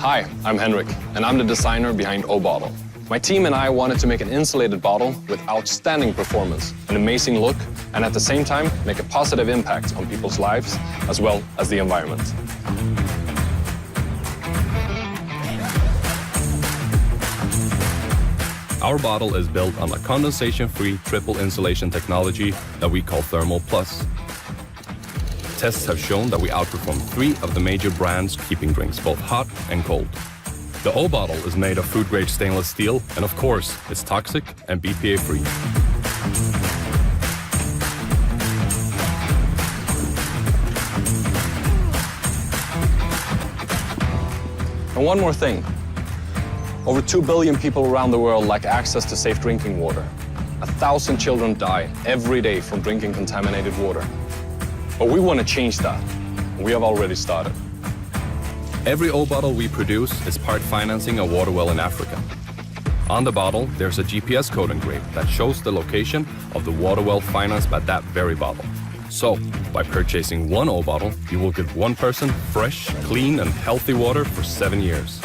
Hi, I'm Henrik, and I'm the designer behind O-Bottle. My team and I wanted to make an insulated bottle with outstanding performance, an amazing look, and at the same time, make a positive impact on people's lives, as well as the environment. Our bottle is built on a condensation-free triple insulation technology that we call Thermal Plus. Tests have shown that we outperform 3 of the major brands keeping drinks both hot and cold. The O-Bottle is made of food-grade stainless steel, and of course, it's toxic and BPA-free. And one more thing. Over 2 billion people around the world lack access to safe drinking water. 1,000 children die every day from drinking contaminated water. But we want to change that. We have already started. Every O-Bottle we produce is part financing a water well in Africa. On the bottle, there's a GPS code engraved that shows the location of the water well financed by that very bottle. So, by purchasing one O-Bottle, you will give one person fresh, clean, and healthy water for 7 years.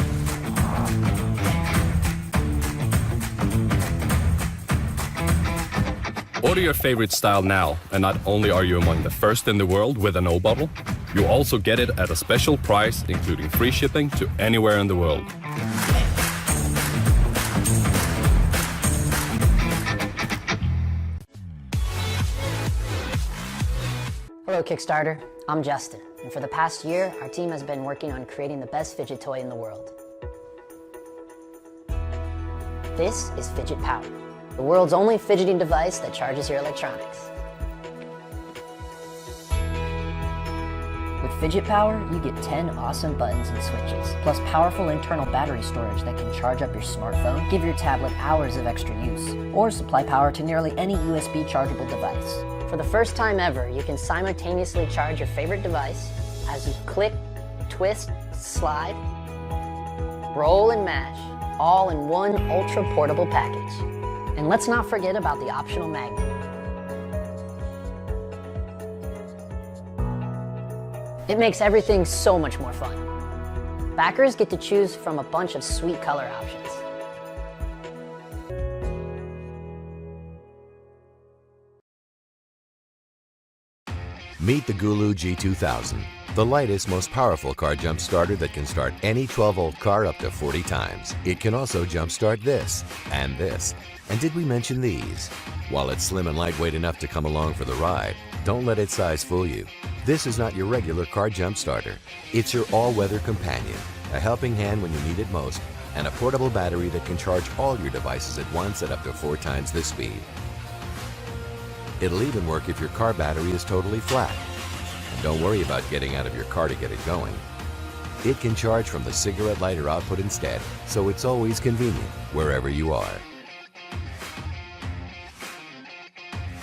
Order your favorite style now, and not only are you among the first in the world with an O-Bottle, you also get it at a special price, including free shipping to anywhere in the world. Hello Kickstarter, I'm Justin, and for the past year, our team has been working on creating the best fidget toy in the world. This is Fidget Power, the world's only fidgeting device that charges your electronics. With Fidget Power, you get 10 awesome buttons and switches, plus powerful internal battery storage that can charge up your smartphone, give your tablet hours of extra use, or supply power to nearly any USB chargeable device. For the first time ever, you can simultaneously charge your favorite device as you click, twist, slide, roll, and mash, all in one ultra-portable package. And let's not forget about the optional magnet. It makes everything so much more fun. Backers get to choose from a bunch of sweet color options. Meet the Gullu G2000, the lightest, most powerful car jump starter that can start any 12-volt car up to 40 times. It can also jump start this and this. And did we mention these? While it's slim and lightweight enough to come along for the ride, don't let its size fool you. This is not your regular car jump starter. It's your all-weather companion, a helping hand when you need it most, and a portable battery that can charge all your devices at once at up to 4 times the speed. It'll even work if your car battery is totally flat. And don't worry about getting out of your car to get it going. It can charge from the cigarette lighter output instead, so it's always convenient wherever you are.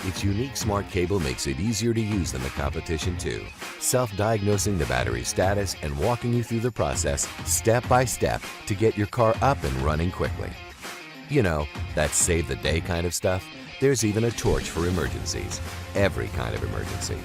Its unique smart cable makes it easier to use than the competition too, self-diagnosing the battery status and walking you through the process step by step to get your car up and running quickly. You know, that save the day kind of stuff. There's even a torch for emergencies, every kind of emergency.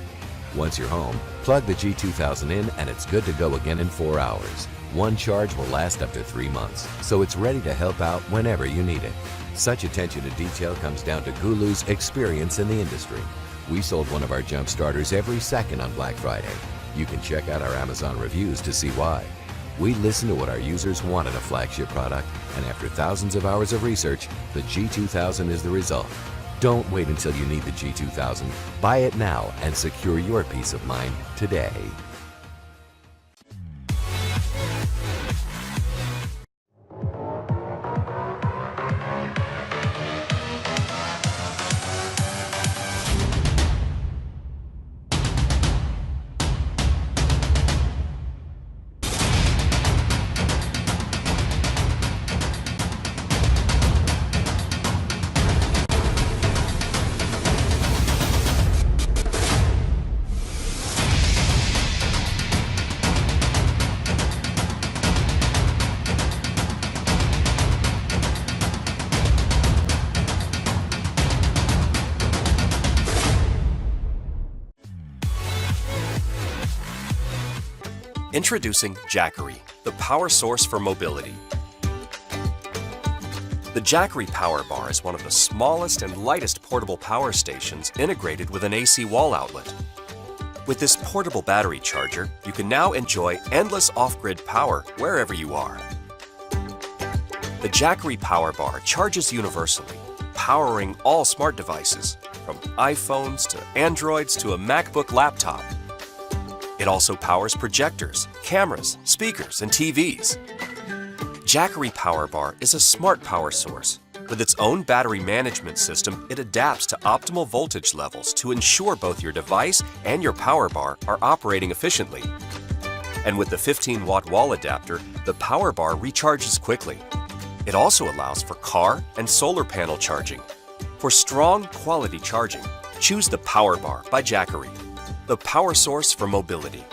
Once you're home, plug the G2000 in and it's good to go again in 4 hours. One charge will last up to 3 months, so it's ready to help out whenever you need it. Such attention to detail comes down to Gullu's experience in the industry. We sold one of our jump starters every second on Black Friday. You can check out our Amazon reviews to see why. We listen to what our users want in a flagship product, and after thousands of hours of research, the G2000 is the result. Don't wait until you need the G2000. Buy it now and secure your peace of mind today. Introducing Jackery, the power source for mobility. The Jackery Power Bar is one of the smallest and lightest portable power stations integrated with an AC wall outlet. With this portable battery charger, you can now enjoy endless off-grid power wherever you are. The Jackery Power Bar charges universally, powering all smart devices, from iPhones to Androids to a MacBook laptop. It also powers projectors, cameras, speakers, and TVs. Jackery Power Bar is a smart power source. With its own battery management system, it adapts to optimal voltage levels to ensure both your device and your power bar are operating efficiently. And with the 15-watt wall adapter, the power bar recharges quickly. It also allows for car and solar panel charging. For strong, quality charging, choose the Power Bar by Jackery, the power source for mobility.